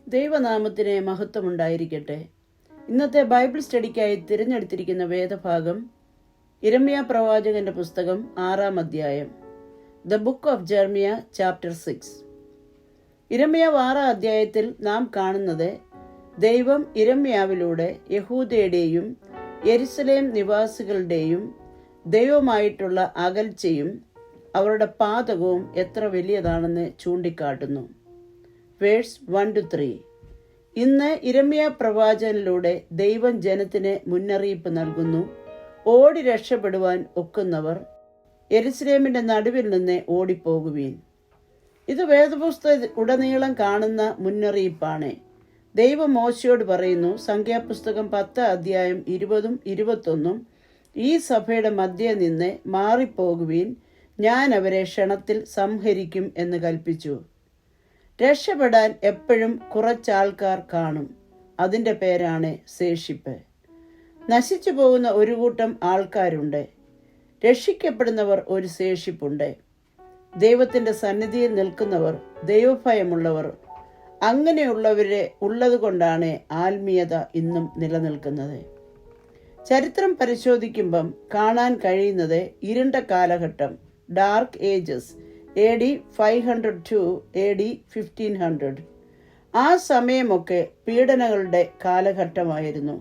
ദൈവനാമത്തിന് മഹത്വമുണ്ടായിരിക്കട്ടെ. ഇന്നത്തെ ബൈബിൾ സ്റ്റഡിക്കായി തിരഞ്ഞെടുത്തിരിക്കുന്ന വേദഭാഗം യിരെമ്യാ പ്രവാചകന്റെ പുസ്തകം 6-ാം അധ്യായം, the book of Jeremiah, chapter 6. യിരെമ്യാവ് 6-ാം അധ്യായത്തിൽ നാം കാണുന്നത് ദൈവം യിരെമ്യാവിലൂടെ യഹൂദയുടെയും യെരുശലേം നിവാസികളുടെയും ദൈവമായിട്ടുള്ള അകൽച്ചയും അവരുടെ പാതകവും എത്ര വലിയതാണെന്ന് ചൂണ്ടിക്കാട്ടുന്നു. വേഴ്സ് 1-3. ഇന്ന് യിരെമ്യാ പ്രവാചകനിലൂടെ ദൈവം ജനത്തിന് മുന്നറിയിപ്പ് നൽകുന്നു. ഓടി രക്ഷപ്പെടുവാൻ ഒക്കുന്നവർ യെരുശലേമിന്റെ നടുവിൽ നിന്ന് ഓടിപ്പോകുവീൻ. ഇത് വേദപുസ്തക ഉടനീളം കാണുന്ന മുന്നറിയിപ്പാണ്. ദൈവം മോശയോട് പറയുന്നു, സംഖ്യാപുസ്തകം 10-ാം അധ്യായം 20-21, ഈ സഭയുടെ മധ്യേ നിന്ന് മാറിപ്പോകുവീൻ, ഞാൻ അവരെ ക്ഷണത്തിൽ സംഹരിക്കും എന്ന് കൽപ്പിച്ചു. രക്ഷപ്പെടാൻ എപ്പോഴും കുറച്ചാൾക്കാർ കാണും. അതിൻ്റെ പേരാണ് ശേഷിപ്പ്. നശിച്ചു പോകുന്ന ഒരു കൂട്ടം ആൾക്കാരുണ്ട്. രക്ഷിക്കപ്പെടുന്നവർ ഒരു ശേഷിപ്പുണ്ട്. ദൈവത്തിൻ്റെ സന്നിധിയിൽ നിൽക്കുന്നവർ, ദൈവഭയമുള്ളവർ, അങ്ങനെയുള്ളവരെ ഉള്ളതുകൊണ്ടാണ് ആത്മീയത ഇന്നും നിലനിൽക്കുന്നത്. ചരിത്രം പരിശോധിക്കുമ്പം കാണാൻ കഴിയുന്നത് ഇരുണ്ട കാലഘട്ടം, dark ages, AD 500 to AD 1500. ആ സമയമൊക്കെ പീഡനങ്ങളുടെ കാലഘട്ടമായിരുന്നു.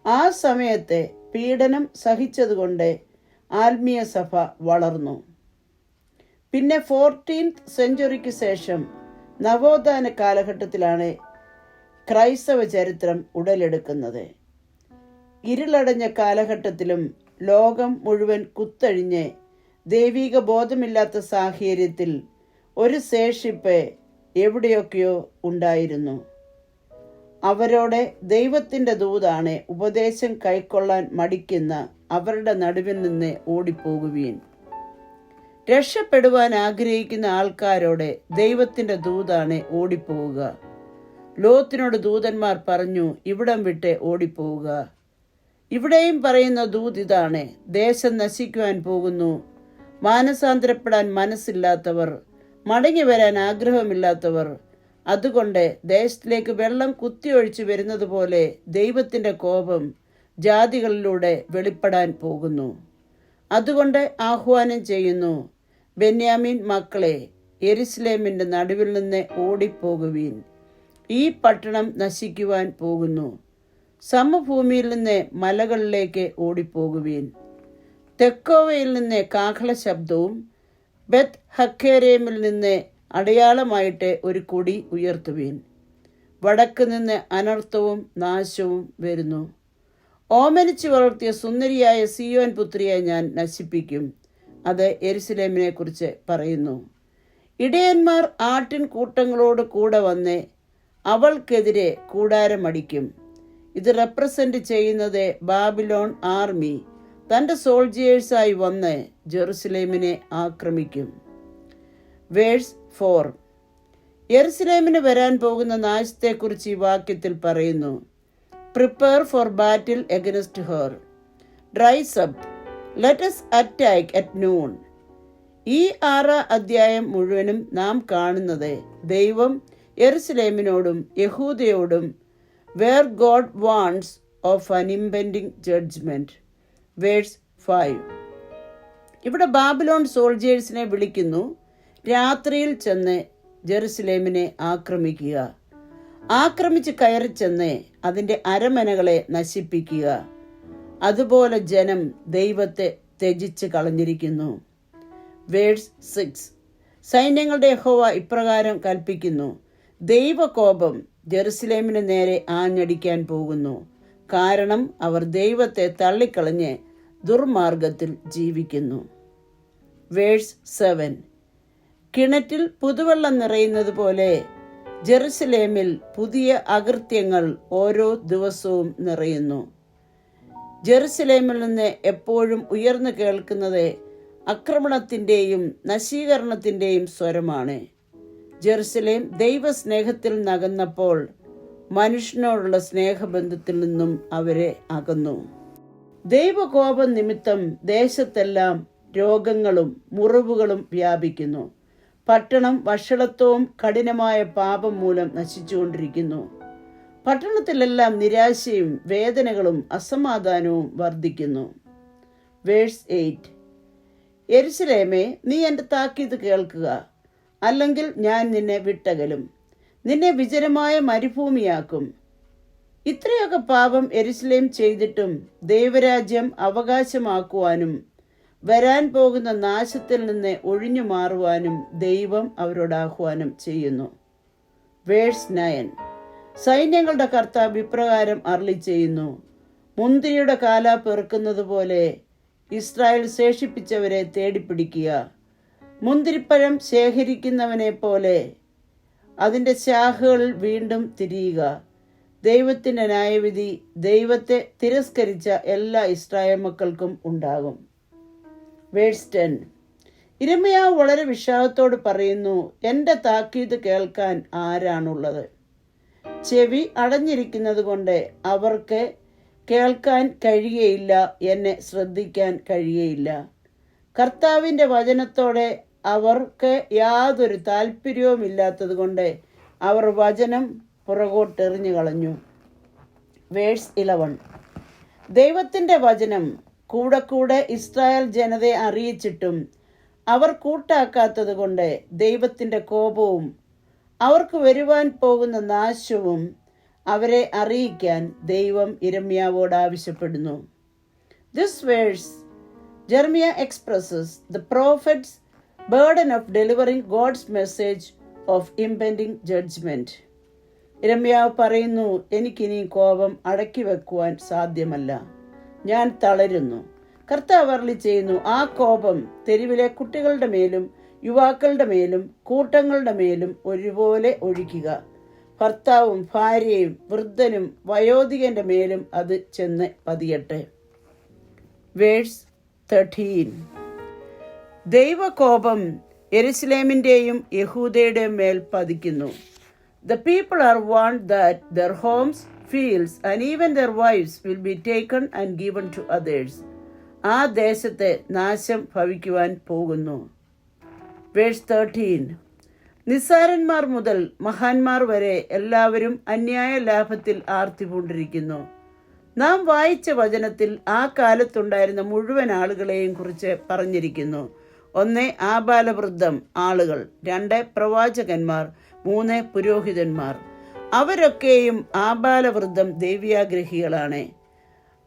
ആ സമയത്തെ പീഡനം സഹിച്ചതുകൊണ്ട് ആത്മീയ സഭ വളർന്നു. പിന്നെ 14th സെഞ്ച്വറിക്ക് ശേഷം നവോത്ഥാന കാലഘട്ടത്തിലാണ് ക്രൈസ്തവ ചരിത്രം ഉടലെടുക്കുന്നത്. ഇരുളടഞ്ഞ കാലഘട്ടത്തിലും ലോകം മുഴുവൻ കുത്തഴിഞ്ഞ് ദൈവിക ബോധമില്ലാത്ത സാഹചര്യത്തിൽ ഒരു ശേഷിപ്പ് എവിടെയൊക്കെയോ ഉണ്ടായിരുന്നു. അവരോട് ദൈവത്തിൻ്റെ ദൂതാണ് ഉപദേശം കൈക്കൊള്ളാൻ മടിക്കുന്ന അവരുടെ നടുവിൽ നിന്ന് ഓടിപ്പോകുവീൻ. രക്ഷപ്പെടുവാൻ ആഗ്രഹിക്കുന്ന ആൾക്കാരോട് ദൈവത്തിൻ്റെ ദൂതാണ് ഓടിപ്പോവുക. ലോത്തിനോട് ദൂതന്മാർ പറഞ്ഞു, ഇവിടം വിട്ട് ഓടിപ്പോവുക. ഇവിടെയും പറയുന്ന ദൂത് ഇതാണ്: ദേശം നശിക്കുവാൻ പോകുന്നു. മാനസാന്തരപ്പെടാൻ മനസ്സില്ലാത്തവർ, മടങ്ങി വരാൻ ആഗ്രഹമില്ലാത്തവർ, അതുകൊണ്ട് ദേശത്തിലേക്ക് വെള്ളം കുത്തിയൊഴിച്ചു വരുന്നത് പോലെ ദൈവത്തിൻ്റെ കോപം ജാതികളിലൂടെ വെളിപ്പെടാൻ പോകുന്നു. അതുകൊണ്ട് ആഹ്വാനം ചെയ്യുന്നു, ബെന്യാമീൻ മക്കളെ, യെരുശലേമിൻ്റെ നടുവിൽ നിന്ന് ഓടിപ്പോകുവീൻ. ഈ പട്ടണം നശിക്കുവാൻ പോകുന്നു. സമഭൂമിയിൽ നിന്ന് മലകളിലേക്ക് ഓടിപ്പോകുവീൻ. തെക്കോവയിൽ നിന്ന് കാഹള ശബ്ദവും ബെത്ത് ഹക്കേരേമിൽ നിന്ന് അടയാളമായിട്ട് ഒരു കൊടി ഉയർത്തുവീൻ. വടക്ക് നിന്ന് അനർത്ഥവും നാശവും വരുന്നു. ഓമനിച്ചു വളർത്തിയ സുന്ദരിയായ സിയോൻ പുത്രിയെ ഞാൻ നശിപ്പിക്കും. അത് യെരുശലേമിനെ കുറിച്ച് പറയുന്നു. ഇടയന്മാർ ആട്ടിൻ കൂട്ടങ്ങളോട് കൂടെ വന്ന് അവൾക്കെതിരെ കൂടാരമടിക്കും. ഇത് റെപ്രസെന്റ് ചെയ്യുന്നത് ബാബിലോൺ ആർമി തൻ്റെ സോൾജിയേഴ്സായി വന്ന് ജെറുസലേമിനെ ആക്രമിക്കും. വേഴ്സ് 4. യെരുശലേമിന് വരാൻ പോകുന്ന നാശത്തെക്കുറിച്ച് ഈ വാക്യത്തിൽ പറയുന്നു: prepare for battle against her, rise up, let us attack at noon. ഈ 6-ാം അധ്യായം മുഴുവനും നാം കാണുന്നത് ദൈവം യെരുശലേമിനോടും യഹൂദയോടും വേർ ഗോഡ് വാണ്ട്സ് of an impending judgment. Verse 5. ഇവിടെ ബാബിലോൺ സോൾജേഴ്സിനെ വിളിക്കുന്നു, രാത്രിയിൽ ചെന്ന് ജെറുസലേമിനെ ആക്രമിക്കുക. ആക്രമിച്ച് കയറി ചെന്ന് അതിൻ്റെ അരമനകളെ നശിപ്പിക്കുക. അതുപോലെ ജനം ദൈവത്തെ ത്യജിച്ച് കളഞ്ഞിരിക്കുന്നു. വേഴ്സ് 6. സൈന്യങ്ങളുടെ യഹോവ ഇപ്രകാരം കൽപ്പിക്കുന്നു: ദൈവകോപം ജെറുസലേമിന് നേരെ ആഞ്ഞടിക്കാൻ പോകുന്നു. കാരണം അവർ ദൈവത്തെ തള്ളിക്കളഞ്ഞ് ദുർമാർഗത്തിൽ ജീവിക്കുന്നു. വേഴ്സ് 7. കിണറ്റിൽ പുതുവെള്ളം നിറയുന്നത് പോലെ ജെറുസലേമിൽ പുതിയ അകൃത്യങ്ങൾ ഓരോ ദിവസവും നിറയുന്നു. ജെറുസലേമിൽ നിന്ന് എപ്പോഴും ഉയർന്നു കേൾക്കുന്നത് ആക്രമണത്തിൻ്റെയും നശീകരണത്തിൻ്റെയും സ്വരമാണ്. ജെറുസലേം ദൈവസ്നേഹത്തിൽ നകന്നപ്പോൾ മനുഷ്യനോടുള്ള സ്നേഹബന്ധത്തിൽ നിന്നും അവരെ അകന്നു. ദൈവകോപം നിമിത്തം ദേശത്തെല്ലാം രോഗങ്ങളും മുറിവുകളും വ്യാപിക്കുന്നു. പട്ടണം വഷളത്വവും കഠിനമായ പാപം മൂലം നശിച്ചുകൊണ്ടിരിക്കുന്നു. പട്ടണത്തിലെല്ലാം നിരാശയും വേദനകളും അസമാധാനവും വർദ്ധിക്കുന്നു. വേഴ്സ് 8. യെരൂശലേമേ, നീ എൻ്റെ താക്കീത് കേൾക്കുക, അല്ലെങ്കിൽ ഞാൻ നിന്നെ വിട്ടകലും, നിന്നെ വിജനമായ മരുഭൂമിയാക്കും. ഇത്രയൊക്കെ പാപം യെരൂശലേം ചെയ്തിട്ടും ദൈവരാജ്യം അവകാശമാക്കുവാനും വരാൻ പോകുന്ന നാശത്തിൽ നിന്ന് ഒഴിഞ്ഞു മാറുവാനും ദൈവം അവരോട് ആഹ്വാനം ചെയ്യുന്നു. വേഴ്സ് 9. സൈന്യങ്ങളുടെ കർത്താവ് ഇപ്രകാരം അരുളി ചെയ്യുന്നു: മുന്തിരിയുടെ കാല പെറുക്കുന്നത് പോലെ ഇസ്രായേൽ ശേഷിപ്പിച്ചവരെ തേടിപ്പിടിക്കുക. മുന്തിരിപ്പഴം ശേഖരിക്കുന്നവനെ പോലെ അതിൻ്റെ ശാഖകളിൽ വീണ്ടും തിരിയുക. ദൈവത്തിൻ്റെ ന്യായവിധി ദൈവത്തെ തിരസ്കരിച്ച എല്ലാ ഇസ്രായേൽ മക്കൾക്കും ഉണ്ടാകും. വേഴ്സ് 10. യിരെമ്യാവ് വളരെ വിഷാദത്തോട് പറയുന്നു: എൻ്റെ താക്കീത് കേൾക്കാൻ ആരാണുള്ളത്? ചെവി അടഞ്ഞിരിക്കുന്നത് കൊണ്ട് അവർക്ക് കേൾക്കാൻ കഴിയുകയില്ല, എന്നെ ശ്രദ്ധിക്കാൻ കഴിയുകയില്ല. കർത്താവിൻ്റെ വചനത്തോടെ അവർക്ക് യാതൊരു താല്പര്യവുമില്ലാത്തത് കൊണ്ട് അവർ വചനം പുറകോട്ടെറിഞ്ഞു കളഞ്ഞു. വേഴ്സ് 11. ദൈവത്തിൻ്റെ വചനം കൂടെ കൂടെ ഇസ്രായേൽ ജനതയെ അറിയിച്ചിട്ടും അവർ കൂട്ടാക്കാത്തത് കൊണ്ട് ദൈവത്തിൻ്റെ കോപവും അവർക്ക് വരുവാൻ പോകുന്ന നാശവും അവരെ അറിയിക്കാൻ ദൈവം യിരെമ്യാവോട് ആവശ്യപ്പെടുന്നു. This verse, Jeremiah expresses the prophet's burden of delivering God's message of impending judgment. യിരെമ്യാവ് പറയുന്നു, എനിക്കിനി കോപം അടക്കി വെക്കുവാൻ സാധ്യമല്ല, ഞാൻ തളരുന്നു. കർത്താവ് അരുളി ചെയ്യുന്നു, ആ കോപം തെരുവിലെ കുട്ടികളുടെ മേലും യുവാക്കളുടെ മേലും കൂട്ടങ്ങളുടെ മേലും ഒരുപോലെ ഒഴിക്കുക. ഭർത്താവും ഭാര്യയും വൃദ്ധനും വയോധികന്റെ മേലും അത് ചെന്ന് പതിയട്ടെ. വേഴ്സ് 13. ദൈവകോപം യെരൂശലേമിന്റെയും യഹൂദയുടെയും മേൽ പതിക്കുന്നു. The people are warned that their homes, fields and even their wives will be taken and given to others. ആ ദേശത്തെ നാശം ഭവിക്കുവാൻ പോകുന്നു. വേഴ്സ് 13. നിസ്സാരന്മാർ മുതൽ മഹാന്മാർ വരെ എല്ലാവരും അന്യായ ലാഭത്തിൽ ആർത്തി പൂണ്ടിരിക്കുന്നു. നാം വായിച്ച വചനത്തിൽ ആ കാലത്തുണ്ടായിരുന്ന മുഴുവൻ ആളുകളെയും കുറിച്ച് പറഞ്ഞിരിക്കുന്നു. 1 ആബാലവൃദ്ധം ആളുകൾ, 2 പ്രവാചകന്മാർ, 3 പുരോഹിതന്മാർ. അവരൊക്കെയും ആബാലവൃദ്ധം ദൈവ്യാഗ്രഹികളാണ്.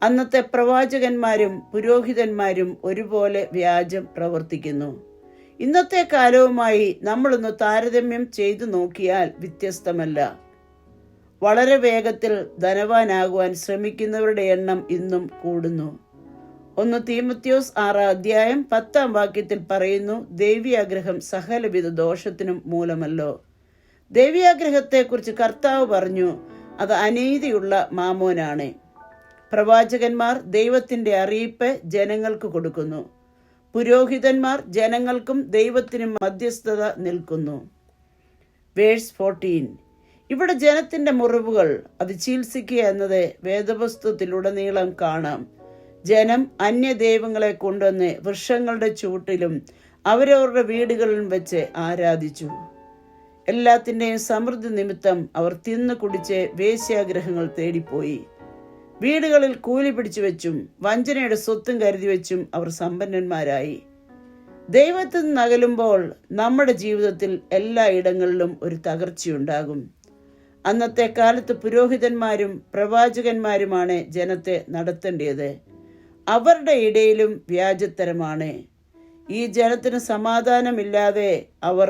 അന്നത്തെ പ്രവാചകന്മാരും പുരോഹിതന്മാരും ഒരുപോലെ വ്യാജം പ്രവർത്തിക്കുന്നു. ഇന്നത്തെ കാലവുമായി നമ്മളൊന്ന് താരതമ്യം ചെയ്തു നോക്കിയാൽ വ്യത്യസ്തമല്ല. വളരെ വേഗത്തിൽ ധനവാനാകുവാൻ ശ്രമിക്കുന്നവരുടെ എണ്ണം ഇന്നും കൂടുന്നു. 1 തീമോഥെയോസ് 6:10 പറയുന്നു, ദൈവീയാഗ്രഹം സകലവിധ ദോഷത്തിനും മൂലമല്ലോ. ദൈവീയാഗ്രഹത്തെക്കുറിച്ച് കർത്താവ് പറഞ്ഞു, അത് അനീതിയുള്ള മാമോനാണ്. പ്രവാചകന്മാർ ദൈവത്തിൻ്റെ അറിയിപ്പ് ജനങ്ങൾക്ക് കൊടുക്കുന്നു. പുരോഹിതന്മാർ ജനങ്ങൾക്കും ദൈവത്തിനും മധ്യസ്ഥത നിൽക്കുന്നു. വേഴ്സ് 14. ഇവിടെ ജനത്തിൻ്റെ മുറിവുകൾ അത് ചികിത്സിക്കുക എന്നത് വേദപുസ്തകത്തിലുടനീളം കാണാം. ജനം അന്യദൈവങ്ങളെ കൊണ്ടുവന്ന് വൃക്ഷങ്ങളുടെ ചൂട്ടിലും അവരവരുടെ വീടുകളിലും വെച്ച് ആരാധിച്ചു. എല്ലാത്തിൻ്റെയും സമൃദ്ധി നിമിത്തം അവർ തിന്നു കുടിച്ച് വേശ്യാഗ്രഹങ്ങൾ തേടിപ്പോയി. വീടുകളിൽ കൂലി പിടിച്ചു വെച്ചും വഞ്ചനയുടെ സ്വത്തും കരുതി വെച്ചും അവർ സമ്പന്നന്മാരായി. ദൈവത്തിൽ നിന്ന് അകലുമ്പോൾ നമ്മുടെ ജീവിതത്തിൽ എല്ലായിടങ്ങളിലും ഒരു തകർച്ചയുണ്ടാകും. അന്നത്തെ കാലത്ത് പുരോഹിതന്മാരും പ്രവാചകന്മാരുമാണ് ജനത്തെ നടത്തേണ്ടത്. അവരുടെ ഇടയിലും വ്യാജത്തരമാണ്. ഈ ജനത്തിന് സമാധാനമില്ലാതെ അവർ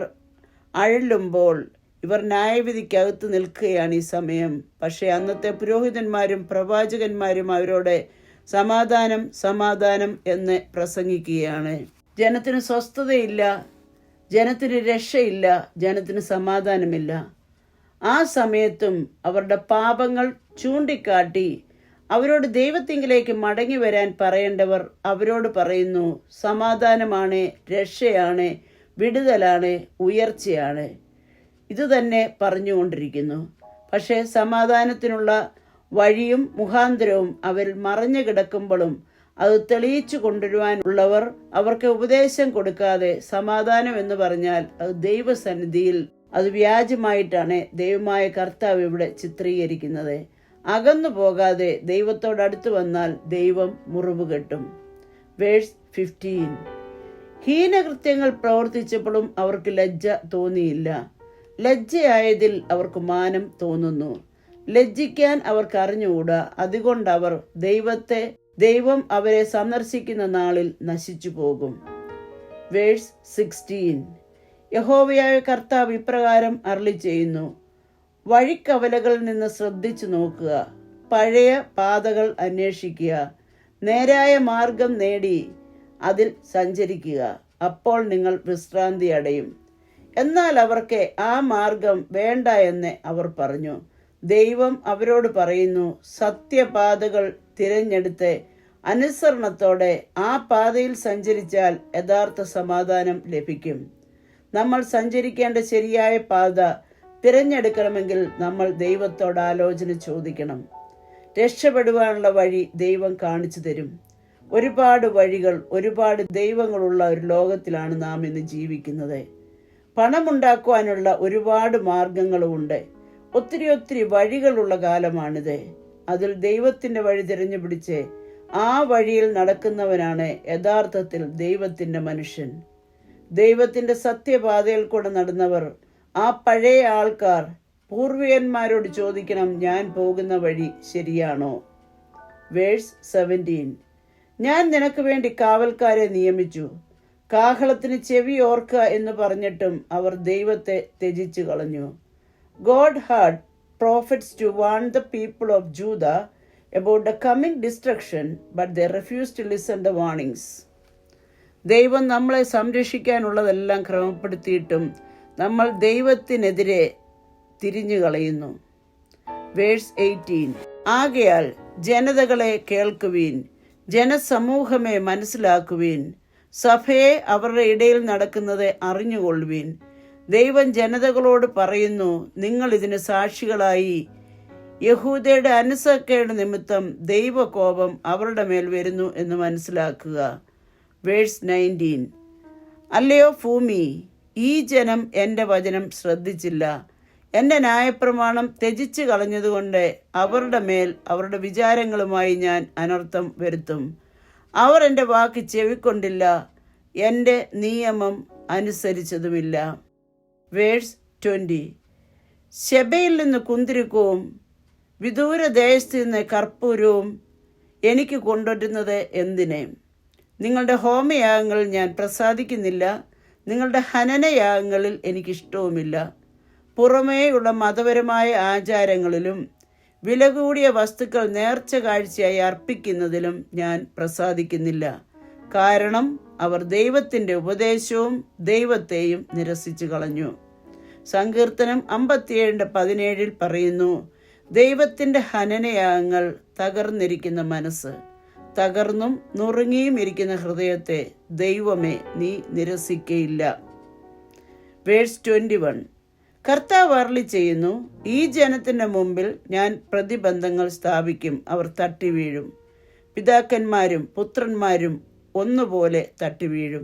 അഴലുമ്പോൾ ഇവർ ന്യായവിധിക്കകത്ത് നിൽക്കുകയാണ് ഈ സമയം. പക്ഷേ അന്നത്തെ പുരോഹിതന്മാരും പ്രവാചകന്മാരും അവരോട് സമാധാനം സമാധാനം എന്ന് പ്രസംഗിക്കുകയാണ്. ജനത്തിന് സ്വസ്ഥതയില്ല, ജനത്തിന് രക്ഷയില്ല, ജനത്തിന് സമാധാനമില്ല. ആ സമയത്തും അവരുടെ പാപങ്ങൾ ചൂണ്ടിക്കാട്ടി അവരോട് ദൈവത്തിങ്കിലേക്ക് മടങ്ങി വരാൻ പറയേണ്ടവർ അവരോട് പറയുന്നു, സമാധാനമാണ്, രക്ഷയാണ്, വിടുതലാണ്, ഉയർച്ചയാണ്. ഇതുതന്നെ പറഞ്ഞുകൊണ്ടിരിക്കുന്നു. പക്ഷേ സമാധാനത്തിനുള്ള വഴിയും മുഖാന്തരവും അവരിൽ മറഞ്ഞു കിടക്കുമ്പോഴും അത് തെളിയിച്ചു കൊണ്ടുവരുവാനുള്ളവർ അവർക്ക് ഉപദേശം കൊടുക്കാതെ സമാധാനം എന്ന് പറഞ്ഞാൽ അത് ദൈവസന്നിധിയിൽ അത് വ്യാജമായിട്ടാണ് ദൈവമായ കർത്താവ് ഇവിടെ ചിത്രീകരിക്കുന്നത്. അകന്നു പോകാതെ ദൈവത്തോടടുത്ത് വന്നാൽ ദൈവം മുറിവ് കെട്ടും. വേഴ്സ് 15. ഹീനകൃത്യങ്ങൾ പ്രവർത്തിച്ചപ്പോഴും അവർക്ക് ലജ്ജ തോന്നിയില്ല. ലജ്ജയായതിൽ അവർക്ക് മാനം തോന്നുന്നു. ലജ്ജിക്കാൻ അവർക്ക് അറിഞ്ഞുകൂടാ. അതുകൊണ്ട് അവർ ദൈവം അവരെ സന്ദർശിക്കുന്ന നാളിൽ നശിച്ചു പോകും. വേഴ്സ് 16. യഹോവയായ കർത്താവ് ഇപ്രകാരം അരുളിച്ചെയ്യുന്നു: വഴിക്കവലകളിൽ നിന്ന് ശ്രദ്ധിച്ചു നോക്കുക, പഴയ പാതകൾ അന്വേഷിക്കുക, നേരായ മാർഗം നേടി അതിൽ സഞ്ചരിക്കുക. അപ്പോൾ നിങ്ങൾ വിശ്രാന്തി അടയും. എന്നാൽ അവർക്ക് ആ മാർഗം വേണ്ട എന്ന് അവർ പറഞ്ഞു. ദൈവം അവരോട് പറയുന്നു: സത്യപാതകൾ തിരഞ്ഞെടുത്ത് അനുസരണത്തോടെ ആ പാതയിൽ സഞ്ചരിച്ചാൽ യഥാർത്ഥ സമാധാനം ലഭിക്കും. നമ്മൾ സഞ്ചരിക്കേണ്ട ശരിയായ പാത തിരഞ്ഞെടുക്കണമെങ്കിൽ നമ്മൾ ദൈവത്തോട് ആലോചന ചോദിക്കണം. രക്ഷപ്പെടുവാനുള്ള വഴി ദൈവം കാണിച്ചു തരും. ഒരുപാട് വഴികൾ, ഒരുപാട് ദൈവങ്ങളുള്ള ഒരു ലോകത്തിലാണ് നാം ഇന്ന് ജീവിക്കുന്നത്. പണമുണ്ടാക്കുവാനുള്ള ഒരുപാട് മാർഗങ്ങളുമുണ്ട്. ഒത്തിരി വഴികളുള്ള കാലമാണിത്. അതിൽ ദൈവത്തിന്റെ വഴി തിരഞ്ഞുപിടിച്ച് ആ വഴിയിൽ നടക്കുന്നവനാണ് യഥാർത്ഥത്തിൽ ദൈവത്തിന്റെ മനുഷ്യൻ. ദൈവത്തിന്റെ സത്യപാതയിൽ കൂടെ നടന്നവർ, ആ പഴയ ആൾക്കാർ പൂർവികന്മാരോട് ചോദിക്കണം, ഞാൻ പോകുന്ന വഴി ശരിയാണോ? വേഴ്സ് 17. ഞാൻ നിനക്ക് വേണ്ടി കാവൽക്കാരെ നിയമിച്ചു, കാഹളത്തിന് ചെവി ഓർക്കുക എന്ന് പറഞ്ഞിട്ടും അവർ ദൈവത്തെ ത്യജിച്ചു കളഞ്ഞു. God had prophets to warn the people of Judah about the coming destruction, but they refused to listen to the warnings. ദൈവം നമ്മളെ സംരക്ഷിക്കാനുള്ളതെല്ലാം ക്രമപ്പെടുത്തിയിട്ടും നമ്മൾ ദൈവത്തിനെതിരെ തിരിഞ്ഞു കളയുന്നു. വേഴ്സ് 18. ആകയാൽ ജനതകളെ കേൾക്കുവീൻ, ജനസമൂഹമേ മനസ്സിലാക്കുവീൻ, സഭയെ അവരുടെ ഇടയിൽ നടക്കുന്നത് അറിഞ്ഞുകൊള്ളുവീൻ. ദൈവം ജനതകളോട് പറയുന്നു, നിങ്ങൾ ഇതിന് സാക്ഷികളായി. യഹൂദയുടെ അനുസരണക്കേട് നിമിത്തം ദൈവകോപം അവരുടെ മേൽ വരുന്നു എന്ന് മനസ്സിലാക്കുക. വേഴ്സ് 19. അല്ലയോ ഭൂമി, ഈ ജനം എൻ്റെ വചനം ശ്രദ്ധിച്ചില്ല. എൻ്റെ ന്യായപ്രമാണം ത്യജിച്ചു കളഞ്ഞതുകൊണ്ട് അവരുടെ മേൽ അവരുടെ വിചാരങ്ങളുമായി ഞാൻ അനർത്ഥം വരുത്തും. അവർ എൻ്റെ വാക്ക് ചെവിക്കൊണ്ടില്ല, എൻ്റെ നിയമം അനുസരിച്ചതുമില്ല. വേഴ്സ് 20. ശെബയിൽ നിന്ന് കുന്തിരിക്കവും വിദൂരദേശത്ത് നിന്ന് കർപ്പൂരവും എനിക്ക് കൊണ്ടുവരുന്നത് എന്തിന്? നിങ്ങളുടെ ഹോമയാഗങ്ങളിൽ ഞാൻ പ്രസാദിക്കുന്നില്ല, നിങ്ങളുടെ ഹനനയാഗങ്ങളിൽ എനിക്കിഷ്ടവുമില്ല. പുറമേയുള്ള മതപരമായ ആചാരങ്ങളിലും വില കൂടിയ വസ്തുക്കൾ നേർച്ച കാഴ്ചയായി അർപ്പിക്കുന്നതിലും ഞാൻ പ്രസാദിക്കുന്നില്ല. കാരണം അവർ ദൈവത്തിൻ്റെ ഉപദേശവും ദൈവത്തെയും നിരസിച്ചു കളഞ്ഞു. സങ്കീർത്തനം 57:17 പറയുന്നു, ദൈവത്തിൻ്റെ ഹനനയാഗങ്ങൾ തകർന്നിരിക്കുന്ന മനസ്സ്, തകർന്നും നുറുങ്ങിയും ഇരിക്കുന്ന ഹൃദയത്തെ ദൈവമേ നീ നിരസിക്കയില്ല. വേഴ്സ് 21. കർത്താവ് അരുളിച്ചെയ്യുന്നു, ഈ ജനത്തിൻ്റെ മുമ്പിൽ ഞാൻ പ്രതിബന്ധങ്ങൾ സ്ഥാപിക്കും, അവർ തട്ടി വീഴും. പിതാക്കന്മാരും പുത്രന്മാരും ഒന്നുപോലെ തട്ടി വീഴും.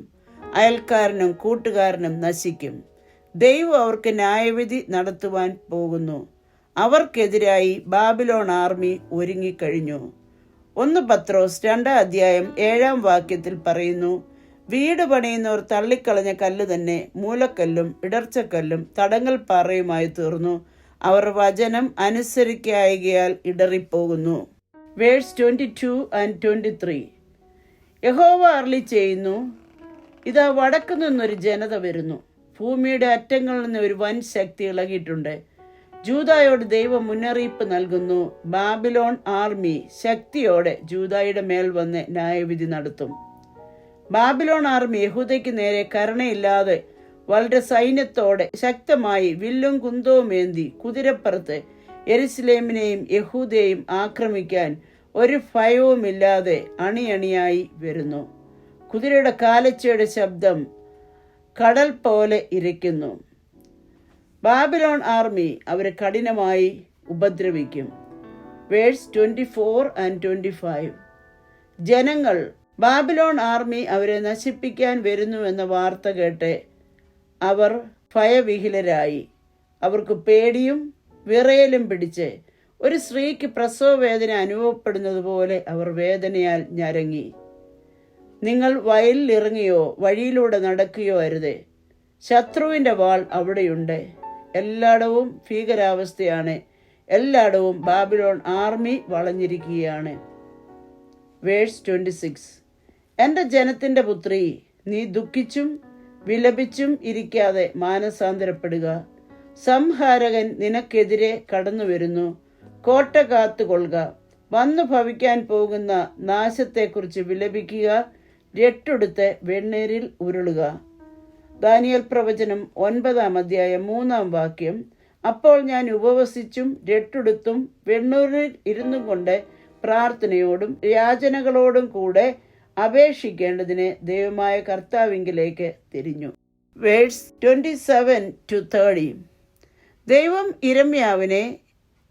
അയൽക്കാരനും കൂട്ടുകാരനും നശിക്കും. ദൈവം അവർക്ക് ന്യായവിധി നടത്തുവാൻ പോകുന്നു. അവർക്കെതിരായി ബാബിലോൺ ആർമി ഒരുങ്ങിക്കഴിഞ്ഞു. 1 പത്രോസ് 2:7 പറയുന്നു, വീട് പണിയുന്നവർ തള്ളിക്കളഞ്ഞ കല്ല് തന്നെ മൂലക്കല്ലും ഇടർച്ചക്കല്ലും തടങ്ങൽ പാറയുമായി തീർന്നു. അവർ വചനം അനുസരിക്കായകയാൽ ഇടറിപ്പോകുന്നു. Verse 22 and 23. യഹോവ അരുളിച്ചെയ്യുന്നു, ഇതാ വടക്കു നിന്നൊരു ജനത വരുന്നു, ഭൂമിയുടെ അറ്റങ്ങളിൽ നിന്ന് ഒരു വൻ ശക്തി ഇളകിയിട്ടുണ്ട്. ജൂദായോട് ദൈവം മുന്നറിയിപ്പ് നൽകുന്നു, ബാബിലോൺ ആർമി ശക്തിയോടെ ജൂദായുടെ മേൽ വന്ന് ന്യായവിധി നടത്തും. ബാബിലോൺ ആർമി യഹൂദയ്ക്ക് നേരെ കരുണയില്ലാതെ വളരെ സൈന്യത്തോടെ ശക്തമായി വില്ലും കുന്തവും ഏന്തി കുതിരപ്പുറത്ത് യെരുശലേമിനെയും യഹൂദയെയും ആക്രമിക്കാൻ ഒരു ഭയവുമില്ലാതെ അണിയണിയായി വരുന്നു. കുതിരയുടെ കാലച്ചയുടെ ശബ്ദം കടൽ പോലെ ഇരയ്ക്കുന്നു. ബാബിലോൺ ആർമി അവരെ കഠിനമായി ഉപദ്രവിക്കും. Verse 24 and 25. ജനങ്ങൾ ബാബിലോൺ ആർമി അവരെ നശിപ്പിക്കാൻ വരുന്നുവെന്ന വാർത്ത കേട്ട് അവർ ഭയവിഹ്വലരായി. അവർക്ക് പേടിയും വിറയലും പിടിച്ച് ഒരു സ്ത്രീക്ക് പ്രസവ വേദന അനുഭവപ്പെടുന്നത് പോലെ അവർ വേദനയാൽ ഞരങ്ങി. നിങ്ങൾ വയലിലിറങ്ങിയോ വഴിയിലൂടെ നടക്കുകയോ അരുത്. ശത്രുവിൻ്റെ വാൾ അവിടെയുണ്ട്. എല്ലായിടവും ഭീകരാവസ്ഥയാണ്. എല്ലായിടവും ബാബിലോൺ ആർമി വളഞ്ഞിരിക്കുകയാണ്. വേഴ്സ് 26. എൻ്റെ ജനത്തിൻ്റെ പുത്രി, നീ ദുഃഖിച്ചും വിലപിച്ചും ഇരിക്കാതെ മാനസാന്തരപ്പെടുക. സംഹാരകൻ നിനക്കെതിരെ കടന്നു വരുന്നു. കോട്ട കാത്തുകൊള്ളുക. വന്നു ഭവിക്കാൻ പോകുന്ന നാശത്തെക്കുറിച്ച് വിലപിക്കുക. രട്ടുടുത്ത് വെണ്ണീരിൽ ഉരുളുക. ദാനിയേൽ പ്രവചനം 9-ാം അധ്യായം 3-ാം വാക്യം. അപ്പോൾ ഞാൻ ഉപവസിച്ചും രട്ടുടുത്തും വെണ്ണൂരിൽ ഇരുന്നു കൊണ്ട് പ്രാർത്ഥനയോടും യാചനകളോടും കൂടെ അപേക്ഷിക്കേണ്ടതിന് ദൈവമായ കർത്താവിങ്കിലേക്ക് തിരിഞ്ഞു. വേഴ്സ് 27-30. ദൈവം യിരെമ്യാവിനെ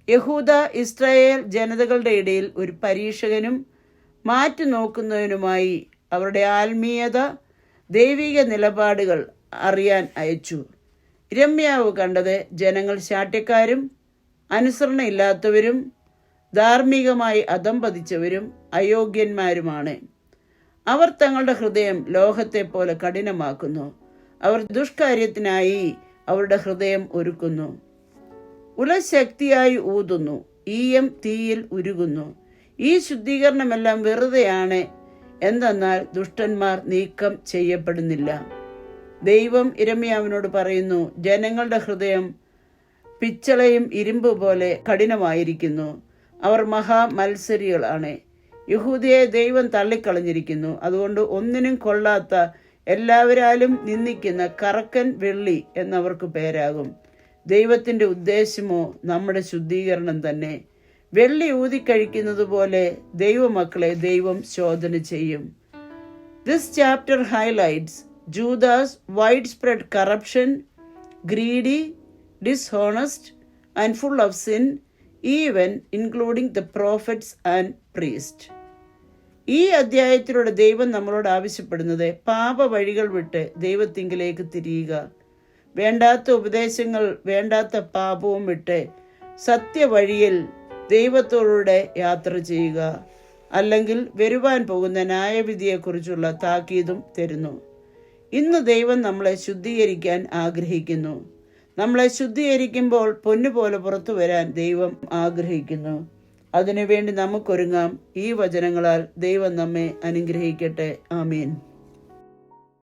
യഹൂദ ഇസ്രായേൽ ജനതകളുടെ ഇടയിൽ ഒരു പരീക്ഷകനും മാറ്റി നോക്കുന്നതിനുമായി അവരുടെ ആത്മീയത ദൈവിക നിലപാടുകൾ അറിയാൻ അയച്ചു. യിരെമ്യാവ് കണ്ടത് ജനങ്ങൾ ശാഠ്യക്കാരും അനുസരണയില്ലാത്തവരും ധാർമ്മികമായി അധംപതിച്ചവരും അയോഗ്യന്മാരുമാണ്. അവർ തങ്ങളുടെ ഹൃദയം ലോഹത്തെ പോലെ കഠിനമാക്കുന്നു. അവർ ദുഷ്കാര്യത്തിനായി അവരുടെ ഹൃദയം ഒരുക്കുന്നു. ഉലശക്തിയായി ഊതുന്നു. ഈയം തീയിൽ ഉരുകുന്നു. ഈ ശുദ്ധീകരണമെല്ലാം വെറുതെയാണ്. എന്തെന്നാൽ ദുഷ്ടന്മാർ നീക്കം ചെയ്യപ്പെടുന്നില്ല. ദൈവം യിരെമ്യാവിനോട് പറയുന്നു, ജനങ്ങളുടെ ഹൃദയം പിച്ചളയും ഇരുമ്പ് പോലെ കഠിനമായിരിക്കുന്നു. അവർ മഹാമത്സരികളാണ്. യഹൂദയെ ദൈവം തള്ളിക്കളഞ്ഞിരിക്കുന്നു. അതുകൊണ്ട് ഒന്നിനും കൊള്ളാത്ത, എല്ലാവരാലും നിന്ദിക്കുന്ന കറക്കൻ വെള്ളി എന്നവർക്ക് പേരാകും. ദൈവത്തിൻ്റെ ഉദ്ദേശമോ നമ്മുടെ ശുദ്ധീകരണം തന്നെ. വെള്ളി ഊതിക്കഴിക്കുന്നത് പോലെ ദൈവമക്കളെ ദൈവം ശോധന ചെയ്യും. This chapter highlights Judah's widespread corruption, greedy, dishonest, and full of sin, even including the prophets and priests. ഈ അധ്യായത്തിലൂടെ ദൈവം നമ്മളോട് ആവശ്യപ്പെടുന്നത് പാപ വഴികൾ വിട്ട് ദൈവത്തിങ്കിലേക്ക് തിരിയുക. വേണ്ടാത്ത ഉപദേശങ്ങൾ, വേണ്ടാത്ത പാപവും വിട്ട് സത്യവഴിയിൽ ദൈവത്തോടുകൂടെ യാത്ര ചെയ്യുക. അല്ലെങ്കിൽ വരുവാൻ പോകുന്ന ന്യായവിധിയെക്കുറിച്ചുള്ള താക്കീതും തരുന്നു. ഇന്ന് ദൈവം നമ്മളെ ശുദ്ധീകരിക്കാൻ ആഗ്രഹിക്കുന്നു. നമ്മളെ ശുദ്ധീകരിക്കുമ്പോൾ പൊന്നുപോലെ പുറത്തു വരാൻ ദൈവം ആഗ്രഹിക്കുന്നു. അതിനുവേണ്ടി നമുക്കൊരുങ്ങാം. ഈ വചനങ്ങളാൽ ദൈവം നമ്മെ അനുഗ്രഹിക്കട്ടെ. ആമീൻ.